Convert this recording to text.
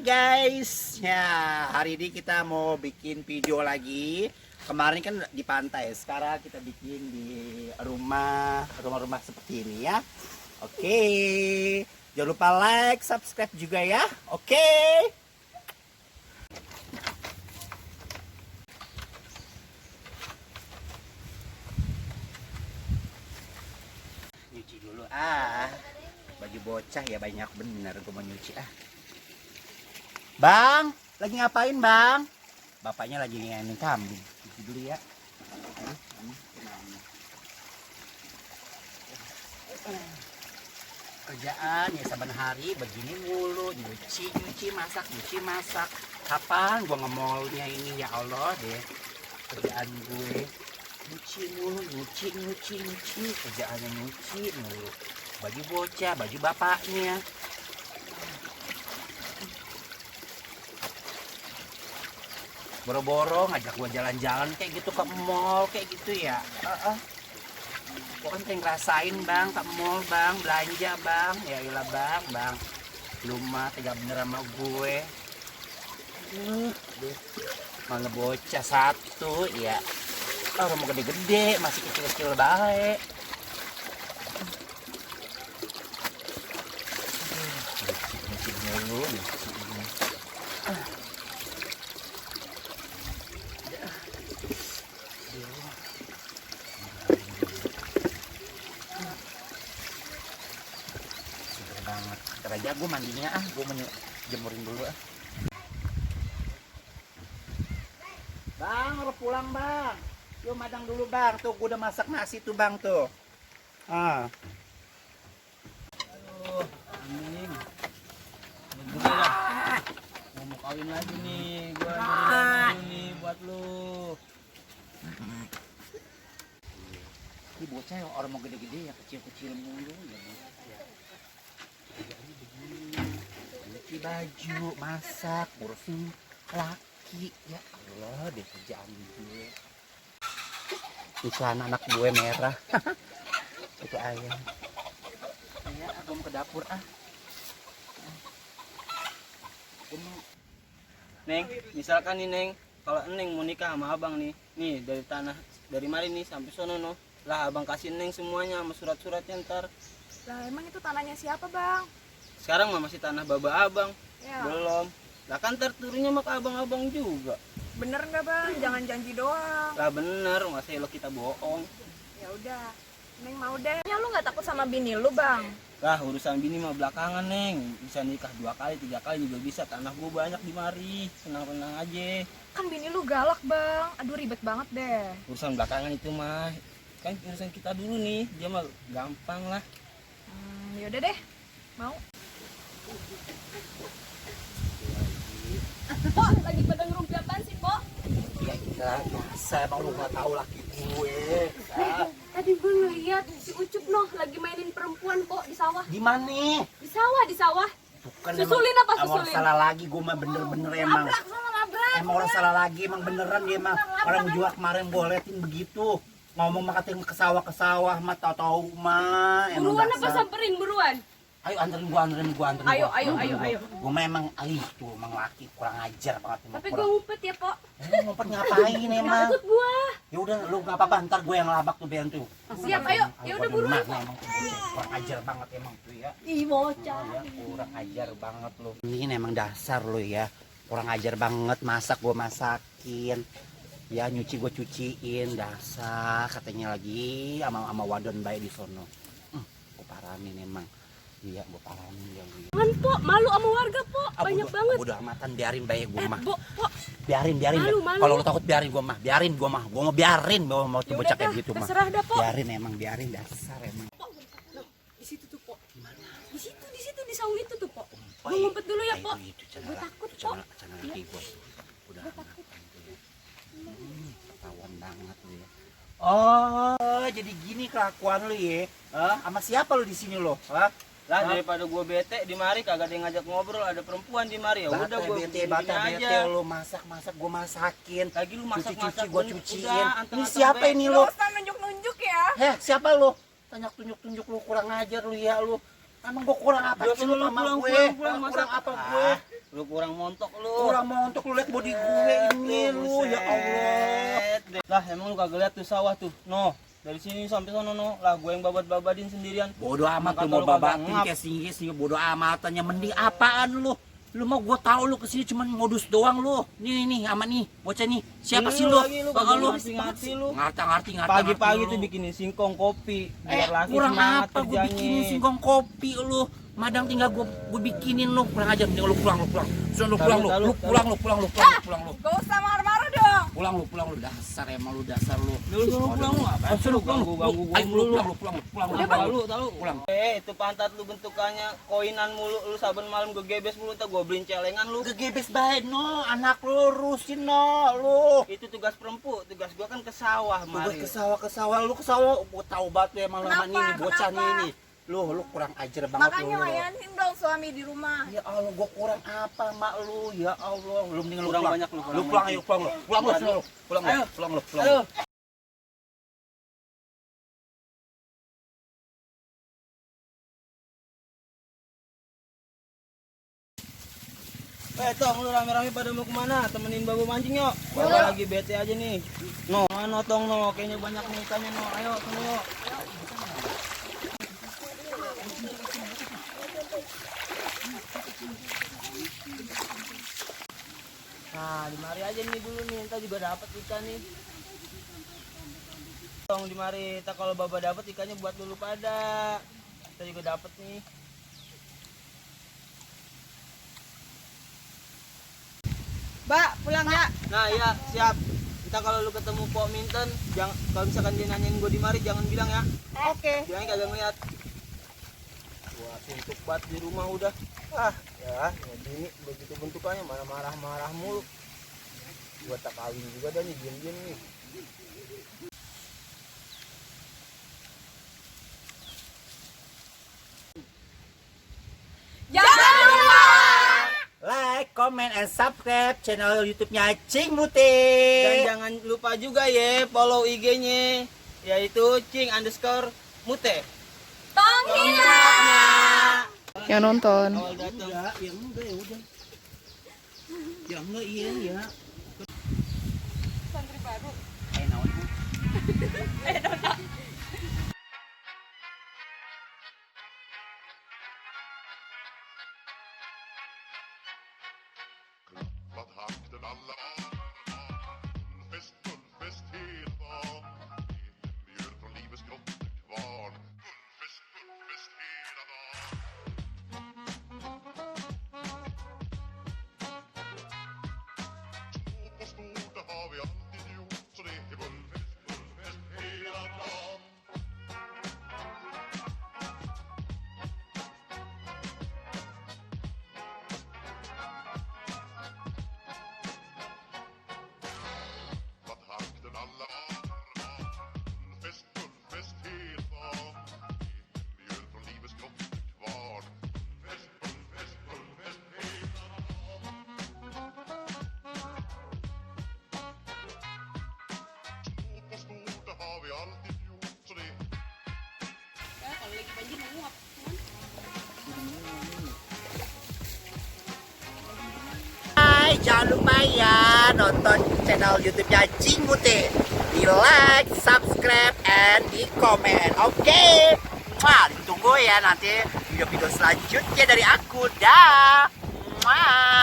guys, ya hari ini kita mau bikin video lagi. Kemarin kan di pantai, sekarang kita bikin di rumah seperti ini ya. Oke, jangan lupa like, subscribe juga ya. Oke. Nyuci dulu baju bocah ya, banyak bener gue mau nyuci Bang, lagi ngapain bang? Bapaknya lagi ngenin kambing. Cuci dulu ya. Kerjaan ya saban hari begini mulu, nyuci masak. Kapan gua nge-mallnya ini ya Allah deh. Kerjaan gue nyuci mulu, nyuci. Kerjaannya nyuci mulu. Baju bocah, baju bapaknya. Boro-boro ngajak gua jalan-jalan kayak gitu ke mall kayak gitu ya. Gua kan pengen ngerasain bang ke mall bang, belanja bang. Ya iyalah bang. Lu mah tega bener sama gue. Mana bocah satu ya. Orang mau gede-gede, masih kecil-kecil baik. Nyuci mulu. Banget. Ntar aja gue mandinya gue mau jemurin dulu Bang, harus pulang bang. Yuk madang dulu bang. Tuh gue udah masak nasi tuh bang tuh. Aduh, anjing. Mau kawin lagi nih, gue ada nih buat lu. Ini bocah yang orang mau gede-gede ya, kecil-kecil mulu ya. Cuci baju, masak, ngurusin laki. Ya Allah, deh kerjaan gue. Ikan anak gue merah. Itu ayam. Ya, aku mau ke dapur Neng, misalkan nih Neng, kalau Neng mau nikah sama abang nih dari mari nih sampai sono no, lah abang kasih Neng semuanya sama surat-suratnya ntar. Lah emang itu tanahnya siapa bang? Sekarang mah masih tanah baba abang, Ya. belum. Lah kan ntar turunnya mah ke abang-abang juga. Bener nggak bang? Jangan janji doang. Lah bener, masa lo kita bohong. Ya udah, Neng mau deh. Ya lu nggak takut sama bini lu bang? Lah urusan bini mah belakangan Neng, bisa nikah 2 kali 3 kali juga bisa, tanah gua banyak di mari, tenang-tenang aja. Kan bini lu galak bang. Aduh ribet banget deh. Urusan belakangan itu mah, kan urusan kita dulu nih, dia mah gampang lah. Ya udah deh, mau. Pok, lagi pada ngerumpi apaan sih, Pok? ya kita biasa, emang lu gak tahu laki gue. Tadi gue ngeliat si Ucup noh lagi mainin perempuan, Pok, di sawah. Di mana? Di sawah. Bukan Susulin emang, apa, emang susulin? salah lagi, gue mah bener-bener emang. Labrak sama labrak. Emang orang salah lagi, emang beneran dia emang. Orang juga kemarin gue liatin begitu. Ngomong mah katanya ke sawah mah tau mah. Emang Buruan apa dasar. samperin, buruan? Ayo anterin gua. Ayo. Gua mah emang, tuh emang laki kurang ajar banget. Tapi gue ngumpet ya, Pok. Ngumpet ngapain emang? Takut gue. Ya udah, lu nggak apa-apa, ntar gue yang labak tuh biar tuh. Siap, ayo. Ya udah buruan. Emang kurang ajar banget emang tuh ya. Ih, bocah. Ya, kurang ajar banget lu. Ini emang dasar lu ya. Kurang ajar banget, masak gua masakin. Ya nyuci gua cuciin, dasar katanya lagi sama wadon baik di sono. Gua paranin emang. Iya, gua paranin ya. Jangan, Pok. Malu sama warga, Pok. Banyak banget. Udah amatan, biarin baik gua mah. Pok. Biarin. Malu. Kalau lu takut biarin gua mah. Gua mau biarin mau Ya bocah udah kayak dah, gitu mah. terserah dah, Pok. Biarin dasar emang. Pok, nah, di situ tuh, Pok. Di situ di saung itu tuh, Pok. Oh, Gue ngumpet dulu ya, Pok. Itu Gue takut, Pok. Celana laki gua. Udah amatan tuh ya. Ketahuan banget lu ya. Oh, jadi gini kelakuan lu ya? Sama siapa lu di sini lo? Lah daripada gua bete di mari kagak ada yang ngajak ngobrol, ada perempuan di mari, ya udah gua bete aja. lu masak gua masakin. Lagi lu masak-masak gua udah, cuciin. anteng-anteng Ini siapa baik. ini Lu lo? usah nunjuk-nunjuk ya. Siapa lu? Tanya tunjuk lu, kurang ajar lu ya lu. Emang gua kurang apa Udah, sih lu lu sama pulang, gue? pulang, Kurang masak. apa gue? Lu kurang Lah emang lu kagak lihat tuh sawah tuh. No, dari sini sampai sono no. Lah gue yang babat-babadin sendirian. Bodoh amat Kata lu mau lu kagak babatin ngap. kayak singgih bodoh amatannya mending apaan lu? Lu mau gua tahu lu kesini cuman modus doang lu. Nih sama nih bocah nih. Siapa Ini sih lu? lagi, lu kagak ngerti-ngerti lu. Ngerti. Pagi-pagi tuh bikinin singkong kopi biar laki kurang semangat apa gua kerjanya. bikinin singkong kopi lu. Madang tinggal gua bikinin lu. Kurang aja mending lu pulang. Sudah lu pulang lu. Tahu, Lu tahu. pulang lu. Gak usah marah-marah dong. Pulang lu dasar emang lu dasar lu. Lu pulang lu apa? Suruh Lu ganggu gue Ayo dulu. lu pulang. Tahu. Pulang. Itu pantat lu bentukannya koinan mulu, lu saben malam gue gebes mulu, tak gue beliin celengan lu. Gegebes baik no, anak lu urusin no lu. Itu tugas perempu, tugas gua kan ke sawah Gua mari. ke sawah lu gua tahu banget lu emang lu sama Kenapa? ini bocah Kenapa? ini. Lu kurang ajar banget Makanya lu. layanin dong suami di rumah. Ya Allah, gua kurang apa mak lu? Ya Allah, lu mending lu Kurang pulang. banyak lu, kurang Lu pulang banyak. ayo, pulang lu. Pulang Ayo. lu. Ayo. Tong, lu rame-rame pada mau kemana? Temenin babu mancing yuk. Bapak lagi bete aja nih. No, mana tong no, kayaknya banyak nih ikannya no. Ayo, sono yuk. Nah, di mari aja nih dulu nih, entar juga dapat ikan nih. Tong di mari, entar kalau Baba dapat ikannya buat dulu pada. Kita juga dapat nih. Mbak, pulang ya. Nah, ya, siap. Entar kalau lu ketemu Pok Minten, jangan kalau misalkan dia nanyain gua di mari jangan bilang ya. Oke. Bilangnya kagak ngeliat. Gua suntuk banget di rumah udah. Ya gini begitu bentukannya mana marah-marah mulu. Gua tak kawin juga dah nih diam-diam nih. Jangan lupa. Like, comment, and subscribe channel YouTube-nya Cing Dan Mute. jangan lupa juga ya follow IG-nya yaitu cing_mute. Tong hilang. Yang nonton. Awal datang. Ya enggak ya udah. Ya enggak iya ya. Santri baru. Naon. Vad hakten alla Gullfest hela dagen Mjöl från livets grottekvarn Gullfest hela dagen Stort och stort, det har vi alltid gjort Så det är gullfest hela dagen Vad hakten alla Gullfest hela dagen Mjöl från livets grottekvarn Gullfest hela Stort och stort, det har vi alltid gjort Så det Hai, jangan lupa ya nonton channel YouTube-nya Cing Mute. Di like, subscribe, and di komen. Oke. Ditunggu ya nanti video-video selanjutnya dari aku. Dah. Mwah.